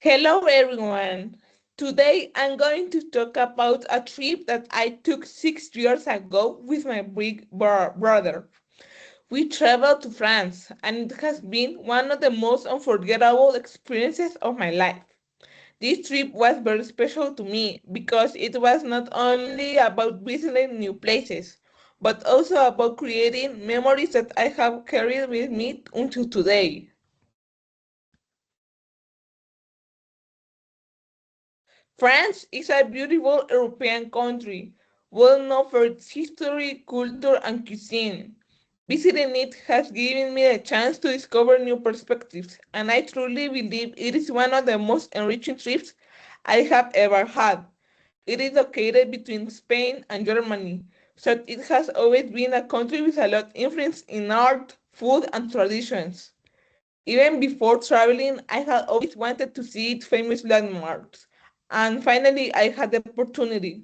Hello everyone. Today I'm going to talk about a trip that I took 6 years ago with my big brother. We traveled to France and it has been one of the most unforgettable experiences of my life. This trip was very special to me because it was not only about visiting new places, but also about creating memories that I have carried with me until today. France is a beautiful European country, well known for its history, culture, and cuisine. Visiting it has given me a chance to discover new perspectives, and I truly believe it is one of the most enriching trips I have ever had. It is located between Spain and Germany, so it has always been a country with a lot of influence in art, food, and traditions. Even before traveling, I had always wanted to see its famous landmarks, and finally I had the opportunity.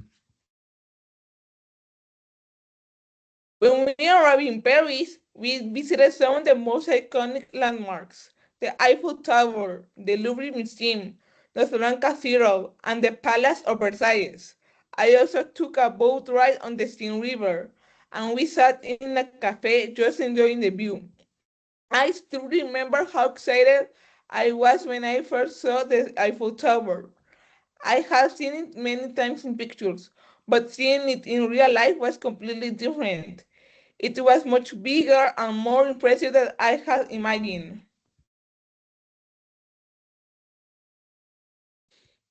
When we arrived in Paris, we visited some of the most iconic landmarks: the Eiffel Tower, the Louvre Museum, Notre Dame Cathedral, and the Palace of Versailles. I also took a boat ride on the Seine River, and we sat in a cafe just enjoying the view. I still remember how excited I was when I first saw the Eiffel Tower. I have seen it many times in pictures, but seeing it in real life was completely different. It was much bigger and more impressive than I had imagined.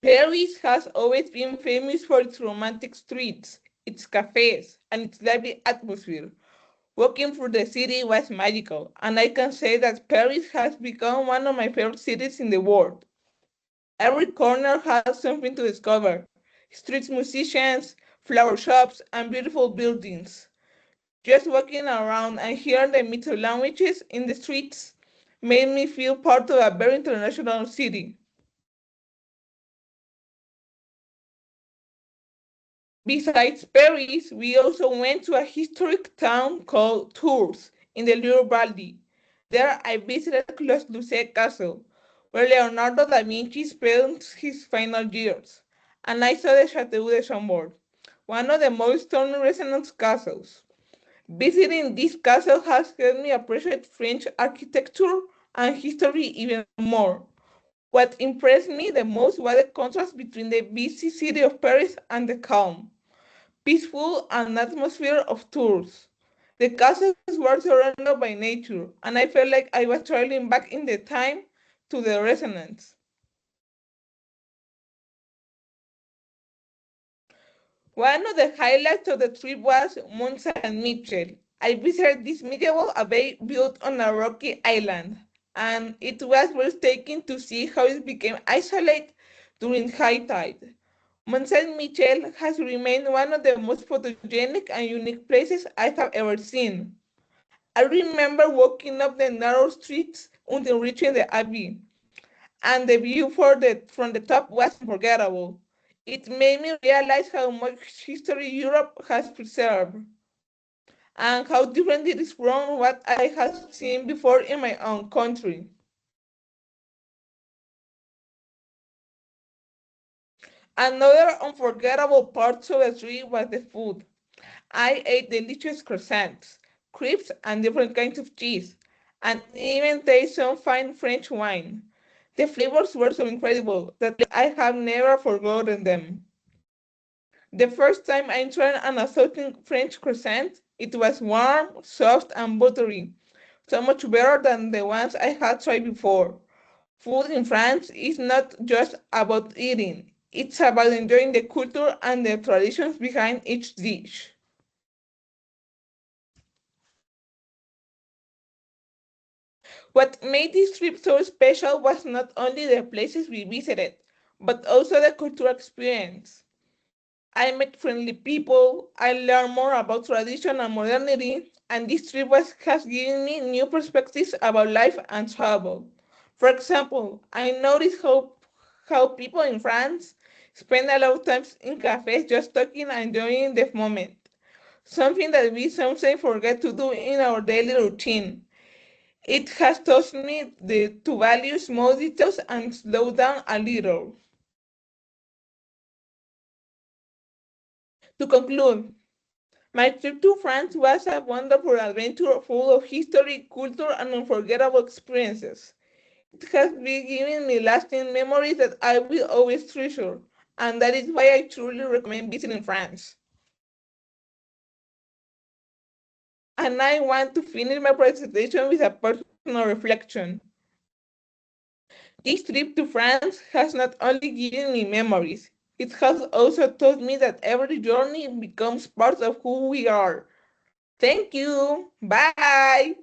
Paris has always been famous for its romantic streets, its cafes, and its lively atmosphere. Walking through the city was magical, and I can say that Paris has become one of my favorite cities in the world. Every corner has something to discover: street musicians, flower shops, and beautiful buildings. Just walking around and hearing the mix of languages in the streets made me feel part of a very international city. Besides Paris, we also went to a historic town called Tours in the Loire Valley. There I visited Lucé Castle, where Leonardo da Vinci spent his final years, and I saw the Château de Chambord, one of the most stunning Renaissance castles. Visiting this castle has helped me appreciate French architecture and history even more. What impressed me the most was the contrast between the busy city of Paris and the calm, peaceful and atmosphere of Tours. The castles were surrounded by nature, and I felt like I was traveling back in the time to the Renaissance. One of the highlights of the trip was Mont Saint-Michel. I visited this medieval abbey built on a rocky island, and it was breathtaking to see how it became isolated during high tide. Mont Saint-Michel has remained one of the most photogenic and unique places I have ever seen. I remember walking up the narrow streets until reaching the abbey, and the view from the top was unforgettable. It made me realize how much history Europe has preserved and how different it is from what I had seen before in my own country. Another unforgettable part of the trip was the food. I ate delicious croissants, crepes, and different kinds of cheese, and even tasted some fine French wine. The flavors were so incredible that I have never forgotten them. The first time I tried an authentic French croissant, it was warm, soft, and buttery, so much better than the ones I had tried before. Food in France is not just about eating, it's about enjoying the culture and the traditions behind each dish. What made this trip so special was not only the places we visited, but also the cultural experience. I met friendly people, I learned more about tradition and modernity, and this trip has given me new perspectives about life and travel. For example, I noticed how people in France spend a lot of time in cafes just talking and enjoying the moment, something that we sometimes forget to do in our daily routine. It has taught me to value small details and slow down a little. To conclude, my trip to France was a wonderful adventure full of history, culture, and unforgettable experiences. It has been giving me lasting memories that I will always treasure, and that is why I truly recommend visiting France. And I want to finish my presentation with a personal reflection. This trip to France has not only given me memories, it has also taught me that every journey becomes part of who we are. Thank you. Bye.